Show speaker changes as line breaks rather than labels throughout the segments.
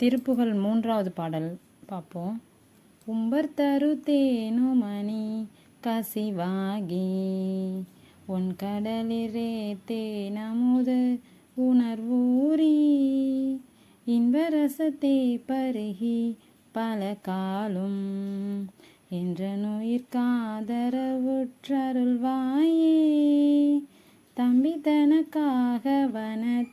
திருப்புகழ் 3வது பாடல் பார்ப்போம். உம்பர்தரு தேனுமணி கசிவாகி உன் கடலிரே தேனமுது உணர்வூரி இன்பரசத்தே பருகி பல காலும் என்றனுயிர் காதரவுற்றருள்வாயே தம்பி தனக்காக வனத்தனைவோனே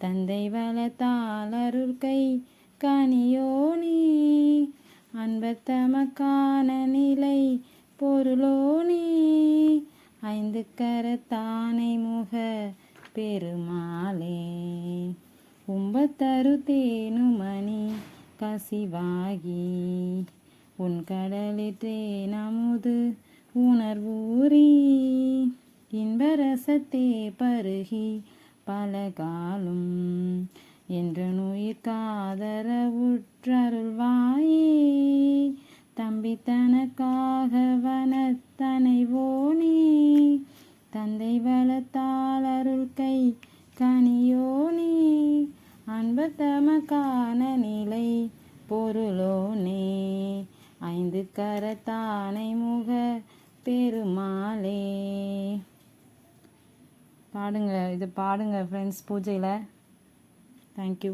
தந்தை வளத்தாளருள்கை கனியோனே அன்பர் தமக்கான நிலை பொருளோனே ஐந்து கரத்தானை முக பெருமாளே உம்பத்தரு தேனுமணி கசிவாகி உன் கடலிற்றே நமுது உணர்வூரி இன்பரசத்தே பருகி பல காலும் என்றனுயிர் காதரவுற்றருள்வாயே தம்பி தனக்காக வனத்தனைவோனே தந்தை வளத்தாளருள்கை கனியோனே அன்பர் தமக்கான நிலை பொருளோனே ஐந்து கரத்தானை முக பெருமாளே. பாடுங்க, இது பாடுங்க ஃப்ரெண்ட்ஸ் பூஜையில். தேங்க்யூ.